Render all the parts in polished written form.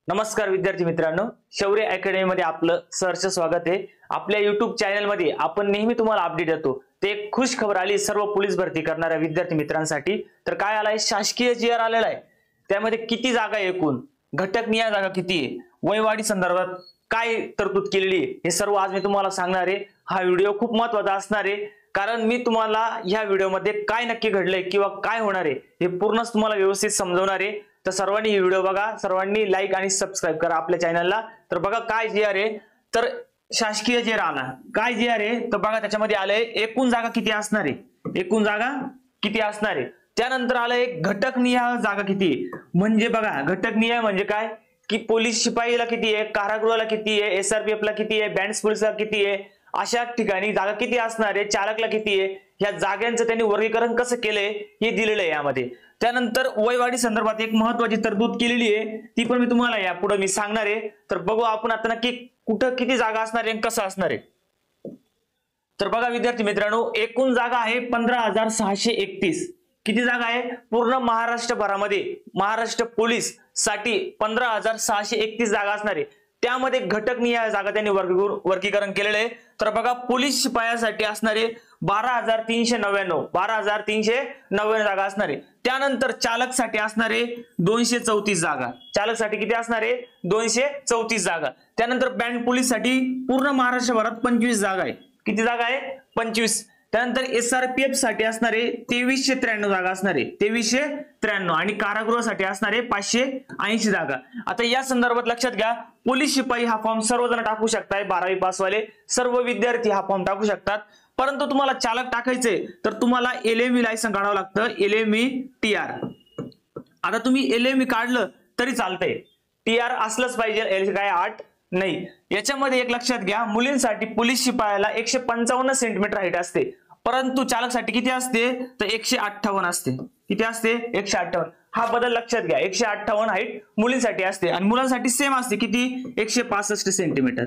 नमस्कार विद्यार्थी मित्रांनो, शौर्य अकॅडमी मध्ये आपलं सहर्ष स्वागत आहे। आपल्या YouTube चॅनल मध्ये आपण नेहमी तुम्हाला अपडेट देतो। ते एक खुश खबर आली सर्व पोलीस भरती करणाऱ्या विद्यार्थी मित्रांसाठी। तर काय आलाय, शासकीय जीआर आलेला आहे। त्यामध्ये किती जागा आहे, एकूण घटक निहाय जागा किती आहे, वयवाढी संदर्भात काय तरतूद केलेली आहे, हे सर्व आज मी तुम्हाला सांगणार आहे। हा व्हिडिओ खूप महत्त्वाचा असणार आहे, कारण मी तुम्हाला या व्हिडिओमध्ये काय नक्की घडलंय किंवा काय होणार आहे हे पूर्णच तुम्हाला व्यवस्थित समजवणार आहे। तर सर्वांनी ही व्हिडिओ बघा, सर्वांनी लाईक आणि सबस्क्राइब करा आपल्या चॅनलला। तर बघा काय जीआर आहे, तर शासकीय जीआर आला। काय जीआर आहे तर बघा त्याच्यामध्ये आलंय एकूण जागा किती असणार आहे, एकूण जागा किती असणार आहे। त्यानंतर आलंय घटक निहाय जागा किती आहे। म्हणजे बघा घटक निहाय म्हणजे काय की पोलीस शिपाईला किती आहे, कारागृहाला किती आहे, एसआरपीएफ ला किती आहे, बँड पोलीसला किती आहे, अशा ठिकाणी जागा किती असणार आहे, चालकला किती आहे, या जागांचं त्यांनी वर्गीकरण कसं केलंय हे दिलेलं आहे यामध्ये। त्यानंतर वयवाढी संदर्भात एक महत्त्वाची तरतूद केलेली आहे, ती पण मी तुम्हाला यापुढे मी सांगणार आहे। तर बघू आपण आता नक्की कुठं किती जागा असणार आहे, कसं असणार आहे। तर बघा विद्यार्थी मित्रांनो, एकूण जागा आहे 15,631। किती जागा आहे पूर्ण महाराष्ट्रभरामध्ये, महाराष्ट्र पोलीस साठी 15,631 जागा असणार आहे। त्यामध्ये घटक निहाय जागा त्यांनी वर्गीकरण केलेले आहे। तर बघा पोलीस शिपायासाठी असणारे 12,399 12,399 जागा असणार आहे। त्यानंतर चालक साठी असणारे 234 जागा, चालक साठी किती असणार आहे 234 जागा। त्यानंतर बँड पोलीस साठी पूर्ण महाराष्ट्रभरात 25 जागा आहे। किती जागा आहे 25। त्यानंतर एसआरपीएफ साठी असणारे 2393 जागा असणार आहे, 2393, आणि कारागृहासाठी असणारे 580 जागा। आता या संदर्भात लक्षात घ्या, पोलीस शिपाई हा फॉर्म सर्वजण टाकू शकतात, 12वी पास वाले सर्व विद्यार्थी हा फॉर्म टाकू शकतात। परंतु तुम्हाला चालक टाकायचे तर तुम्हाला एलएमई लायसन काढावं लागतं, एलएमई टीआर। आता तुम्ही एलएमई काढलं तरी चालतंय, टीआर असलंच पाहिजे, काय 8 नाही। याच्यामध्ये एक लक्षात घ्या, मुलींसाठी पोलीस शिपायाला 155 सेंटीमीटर हाईट असते, परंतु चालकसाठी किती असते तर 158 असते। किती असते 158। हा बदल लक्षात घ्या, 158 हाईट मुलींसाठी असते आणि मुलांसाठी सेम असते, किती 165 सेंटीमीटर।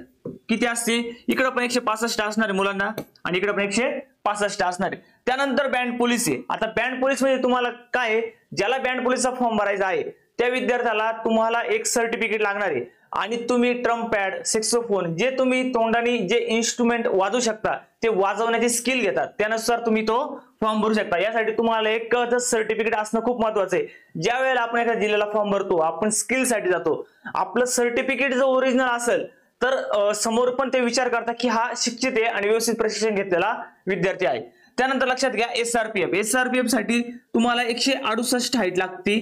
किती असते, इकडे पण 165 असणार आहे मुलांना आणि इकडे पण 165 असणार आहे। त्यानंतर बँड पोलीस आहे। आता बँड पोलीस म्हणजे तुम्हाला काय, ज्याला बँड पोलीसचा फॉर्म भरायचा आहे त्या विद्यार्थ्याला तुम्हाला एक सर्टिफिकेट लागणार आहे, आणि तुम्ही ट्रम्प पॅड, सॅक्सोफोन, जे तुम्ही तोंडाने जे इन्स्ट्रुमेंट वाजवू शकता ते वाजवण्याची स्किल घेतात, त्यानुसार तुम्ही तो फॉर्म भरू शकता। यासाठी तुम्हाला एक सर्टिफिकेट असणं खूप महत्त्वाचं आहे। ज्या वेळेला आपण एखाद्या जिल्ह्याला फॉर्म भरतो, आपण स्किल साठी जातो, आपलं सर्टिफिकेट जर ओरिजिनल असेल तर समोर पण ते विचार करतात की हा शिक्षित आहे आणि व्यवस्थित प्रशिक्षण घेतलेला विद्यार्थी आहे। त्यानंतर लक्षात घ्या एसआरपीएफ, एसआरपीएफ साठी तुम्हाला 168 हाईट लागते,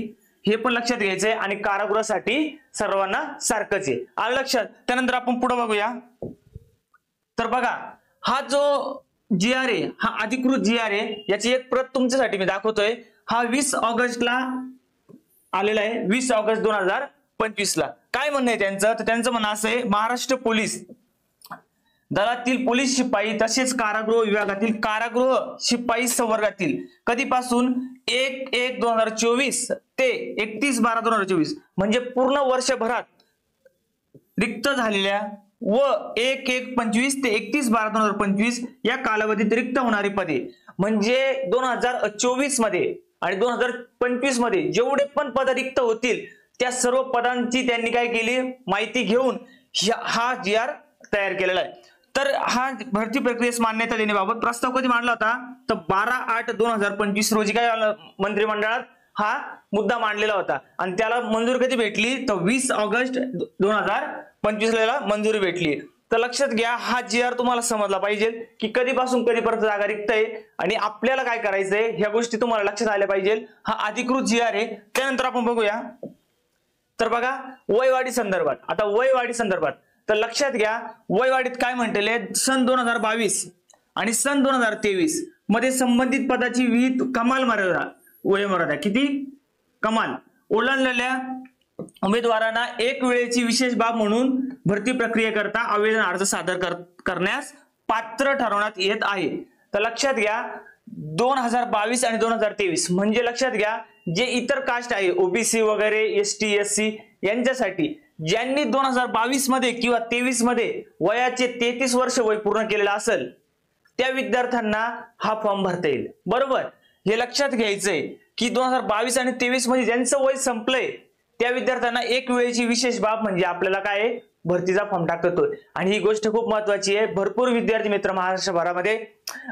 हे पण लक्षात घ्यायचंय, आणि कारागृहासाठी सर्वांना सारखंच आहे, आलं लक्षात। त्यानंतर आपण पुढे बघूया। तर बघा हा जो जीआर आहे हा अधिकृत जीआर आहे, याची एक प्रत तुमच्यासाठी मी दाखवतोय। हा 20 ऑगस्टला आलेला आहे, 20 ऑगस्ट 2025 ला। काय म्हणणं आहे त्यांचं, तर त्यांचं म्हणणं असं आहे, महाराष्ट्र पोलीस दलातील पोलीस शिपाई तसेच कारागृह विभागातील कारागृह शिपाई संवर्गातील कधीपासून 1/1/2024 ते 31/12/2024 म्हणजे पूर्ण वर्षभरात रिक्त झालेल्या व 1/1/25 ते 31/12/2025 या कालावधीत रिक्त होणारी पदे, म्हणजे 2024 मध्ये आणि 2025 मध्ये जेवढे पण पद रिक्त होतील त्या सर्व पदांची त्यांनी काय केली माहिती घेऊन हा जीआर तयार केलेला आहे। तर हा भरती प्रक्रियेस मान्यता देण्याबाबत प्रस्ताव कधी मांडला होता तर 12/8/2025 रोजी काय मंत्रिमंडळात हा मुद्दा मांडलेला होता, आणि त्याला मंजुरी कधी भेटली तर 20 ऑगस्ट 2025 ला मंजुरी भेटली। तर लक्षात घ्या, हा जीआर तुम्हाला समजला पाहिजे की कधीपासून कधीपर्यंत जागा रिक्त आहे आणि आपल्याला काय करायचंय, ह्या गोष्टी तुम्हाला लक्षात आल्या पाहिजे। हा अधिकृत जीआर आहे। त्यानंतर आपण बघूया, तर बघा वयवाढी संदर्भात, आता वयवाढी संदर्भात तर लक्षात घ्या, वयवाढीत काय म्हटलेले सन 2022 आणि सन 2023 मध्ये संबंधित पदाची विहित कमाल मर्यादा, वयोमर्यादा किती कमाल ओलांडलेल्या उमेदवारांना एक वेळेची विशेष बाब म्हणून भरती प्रक्रियेकरता आवेदन अर्ज सादर करण्यास पात्र ठरवण्यात येत आहे। तर लक्षात घ्या 2022 आणि 2023 म्हणजे लक्षात घ्या, जे इतर कास्ट आहे ओबीसी वगैरे, एसटी एससी यांच्यासाठी ज्यांनी 2022 मध्ये किंवा 23 मध्ये वयाचे 33 वर्ष वय पूर्ण केलेलं असेल त्या विद्यार्थ्यांना हा फॉर्म भरता येईल, बरोबर। हे लक्षात घ्यायचंय की 2022 आणि 23 मध्ये ज्यांचं वय संपलंय त्या विद्यार्थ्यांना एक वेळेची विशेष बाब म्हणजे आपल्याला काय आहे, भरतीचा फॉर्म टाकतोय. आणि ही गोष्ट खूप महत्वाची आहे. भरपूर विद्यार्थी मित्र महाराष्ट्रभरामध्ये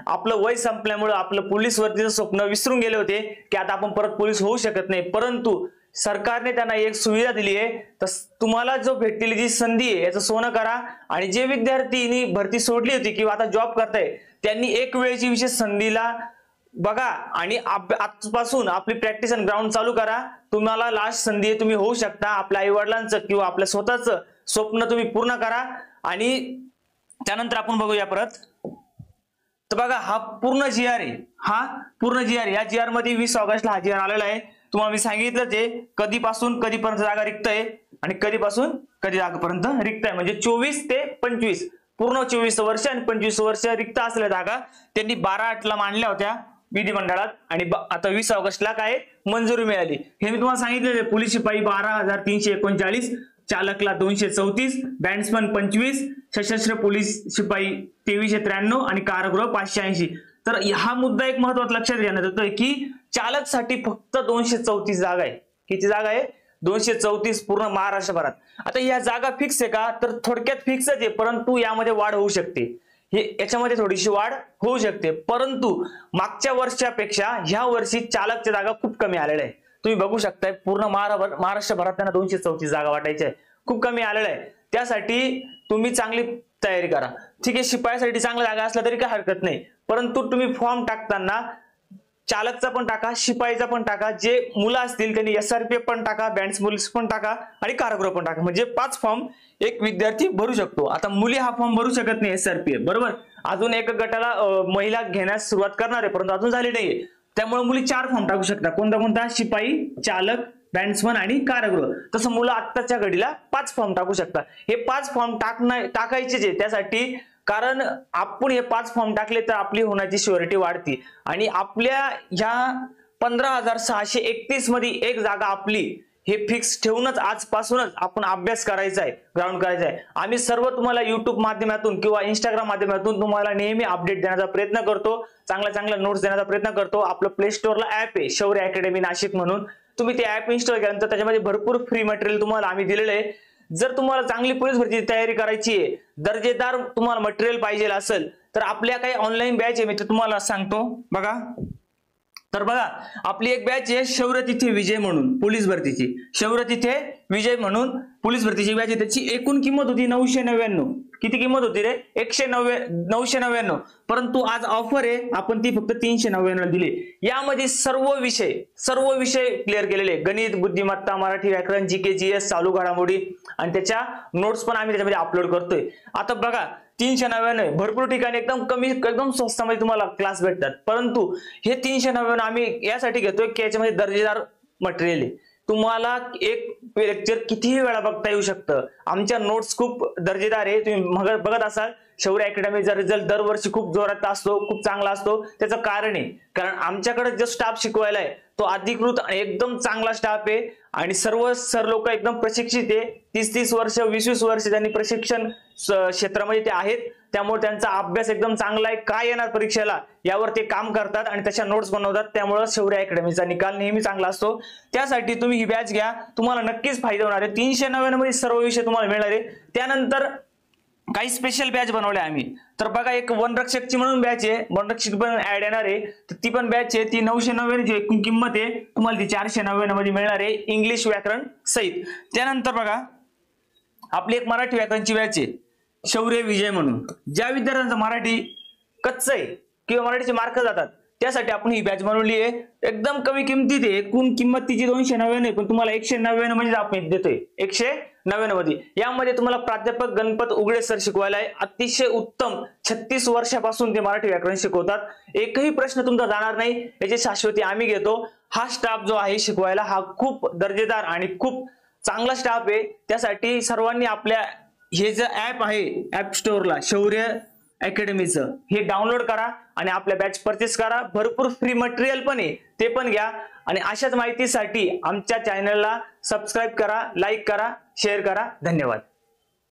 आपलं वय संपल्यामुळे आपलं पोलीस भरतीचं स्वप्न विसरून गेले होते की आता आपण परत पोलीस होऊ शकत नाही, परंतु सरकारने त्यांना एक सुविधा दिली आहे. तर तुम्हाला जो भेटलेली जी संधी आहे याचं सोनं करा. आणि जे विद्यार्थ्यांनी भरती सोडली होती किंवा आता जॉब करताय त्यांनी एक वेळेची विशेष संधीला बघा आणि आजपासून आपली प्रॅक्टिस अँड ग्राउंड चालू करा. तुम्हाला लास्ट संधी आहे, तुम्ही होऊ शकता. आपल्या आई वडिलांचं किंवा आपल्या स्वतःचं स्वप्न तुम्ही पूर्ण करा. आणि त्यानंतर आपण बघूया परत. तर बघा हा पूर्ण जी आर आहे, हा पूर्ण जी आर, या जी आर मध्ये 20 ऑगस्टला हा जी आर आलेला आहे. तुम्हाला मी सांगितलं ते कधीपासून कधीपर्यंत जागा रिक्त आहे आणि कधीपासून कधी जागापर्यंत रिक्त आहे. म्हणजे 24 ते 25 पूर्ण 24 वर्ष आणि 25 वर्ष रिक्त असलेल्या जागा त्यांनी 12/8 ला मांडल्या होत्या विधिमंडळात आणि आता 20 ऑगस्टला काय मंजुरी मिळाली. हे मी तुम्हाला सांगितलेले. पोलीस शिपाई 12,339, चालकला 234, बॅट्समन 25, सशस्त्र पोलीस शिपाई 2393 आणि कारागृह 580. तर हा मुद्दा एक महत्त्वाचा लक्षात घेण्यात येतोय की चालकसाठी फक्त 234 जागा आहे. किती जागा आहे? 234 पूर्ण महाराष्ट्रभरात. आता या जागा फिक्स आहे का? तर थोडक्यात फिक्सच आहे, परंतु यामध्ये वाढ होऊ शकते. याच्यामध्ये थोडीशी वाढ होऊ शकते, परंतु मागच्या वर्षापेक्षा ह्या वर्षी चालकच्या जागा खूप कमी आलेल्या आहे. तुम्ही बघू शकताय पूर्ण महाराष्ट्रभरात त्यांना 234 जागा वाटायच्या आहे, खूप कमी आलेल्या आहे. त्यासाठी तुम्ही चांगली तयारी करा. ठीक आहे, शिपायासाठी चांगल्या जागा असल्या तरी काही हरकत नाही, परंतु तुम्ही फॉर्म टाकताना चालकचा पण टाका, शिपाईचा पण टाका. जे मुलं असतील त्यांनी SRPF पण टाका, बँड्स पोलीस पण टाका आणि कारागृह पण टाका. म्हणजे 5 फॉर्म एक विद्यार्थी भरू शकतो. आता मुली हा फॉर्म भरू शकत नाही SRPF, बरोबर. अजून एक गटाला महिला घेण्यास सुरुवात करणार आहे, परंतु अजून झाली नाहीये. त्यामुळे मुली 4 फॉर्म टाकू शकतात. कोणता? शिपाई, चालक, बॅट्समन आणि कारागृह. तसं मुलं आत्ताच्या घडीला 5 फॉर्म टाकू शकतात. हे 5 फॉर्म टाकायचेच आहे त्यासाठी, कारण आपण हे 5 फॉर्म टाकले तर आपली होण्याची श्युरिटी वाढती. आणि आपल्या ह्या 15,631 मध्ये एक जागा आपली हे फिक्स ठेवूनच आजपासूनच आपण अभ्यास करायचा आहे, ग्राउंड करायचा आहे. आम्ही सर्व तुम्हाला YouTube माध्यमातून किंवा Instagram माध्यमातून तुम्हाला नेहमी अपडेट देण्याचा प्रयत्न करतो, चांगल्या नोट्स देण्याचा प्रयत्न करतो. आपलं प्ले स्टोअरला ऍप आहे शौर्य अकॅडमी नाशिक म्हणून. तुम्ही ते ऍप इन्स्टॉल केल्यानंतर त्याच्यामध्ये भरपूर फ्री मटेरियल तुम्हाला आम्ही दिलेलं आहे. जर तुम्हाला चांगली पोलीस भरतीची तयारी करायची आहे, दर्जेदार तुम्हाला मटेरियल पाहिजे असेल तर आपल्या काही ऑनलाईन बॅच आहे, मी ते तुम्हाला सांगतो. बघा, तर बघा आपली एक बॅच आहे शौर्य तिथे विजय म्हणून पोलीस भरतीची. शौर्य तिथे विजय म्हणून पोलीस भरतीची बॅच आहे. त्याची एकूण किंमत होती 999. किती किंमत होती रे? 999. परंतु आज ऑफर आहे, आपण ती फक्त 399 दिली. यामध्ये सर्व विषय क्लिअर केलेले. गणित, बुद्धिमत्ता, मराठी व्याकरण, GK GS, चालू घडामोडी आणि त्याच्या नोट्स पण आम्ही त्याच्यामध्ये अपलोड करतोय. आता बघा 399 भरपूर ठिकाणी एकदम स्वस्तामध्ये तुम्हाला क्लास भेटतात, परंतु हे 399 आम्ही यासाठी घेतोय की याच्यामध्ये दर्जेदार मटेरियल आहे. तुम्हाला एक लेक्चर कितीही वेळा बघता येऊ शकतं. आमच्या नोट्स खूप दर्जेदार आहे. तुम्ही बघत असाल शौर्य अकॅडमीचा रिझल्ट दरवर्षी खूप जोरात असतो, खूप चांगला असतो. त्याचं कारण आहे कारण आमच्याकडे जो स्टाफ शिकवायला आहे तो अधिकृत आणि एकदम चांगला स्टाफ आहे आणि सर्व सर लोक एकदम प्रशिक्षित आहे. 30-30 वर्ष 20-20 वर्ष त्यांनी प्रशिक्षण क्षेत्रामध्ये ते आहेत. त्यामुळे त्यांचा अभ्यास एकदम चांगला आहे. काय येणार परीक्षेला यावर ते काम करतात आणि त्याच्या नोट्स बनवतात. त्यामुळे शौर्य अकॅडमीचा निकाल नेहमी चांगला असतो. त्यासाठी तुम्ही ही बॅच घ्या, तुम्हाला नक्कीच फायदा होणार आहे. 399 मध्ये सर्व विषय तुम्हाला मिळणार आहे. त्यानंतर काही स्पेशल बॅच बनवल्या आम्ही. तर बघा एक वनरक्षकची म्हणून बॅच आहे, वनरक्षक पण ऍड येणार आहे. तर ती पण बॅच आहे, ती 999 जी एकूण किंमत आहे तुम्हाला ती 499 मध्ये मिळणार आहे इंग्लिश व्याकरण सहित. त्यानंतर बघा आपली एक मराठी व्याकरणची बॅच आहे शौर्य विजय म्हणून. ज्या विद्यार्थ्यांचं मराठी कच्चं आहे किंवा मराठीचे मार्क जातात त्यासाठी आपण ही बॅच बनवली आहे. एकदम कमी किमतीत आहे, एकूण किंमत तिची 299 आहे, पण तुम्हाला 199 मध्ये आपण देतोय. 199 मध्ये. यामध्ये तुम्हाला प्राध्यापक गणपत उघडे सर शिकवायला आहे. अतिशय उत्तम 36 वर्षापासून ते मराठी व्याकरण शिकवतात. एकही प्रश्न तुमचा जाणार नाही याची शाश्वती आम्ही घेतो. हा स्टाफ जो आहे शिकवायला हा खूप दर्जेदार आणि खूप चांगला स्टाफ आहे. त्यासाठी सर्वांनी आपल्या हे जे ऍप आहे ऍप स्टोअरला शौर्य अकॅडमीचं हे डाउनलोड करा आणि आपल्या बॅच परचेस करा. भरपूर फ्री मटेरियल पण आहे ते पण घ्या. आणि अशाच माहितीसाठी आमच्या चॅनलला सबस्क्राईब करा, लाईक करा, शेअर करा. धन्यवाद.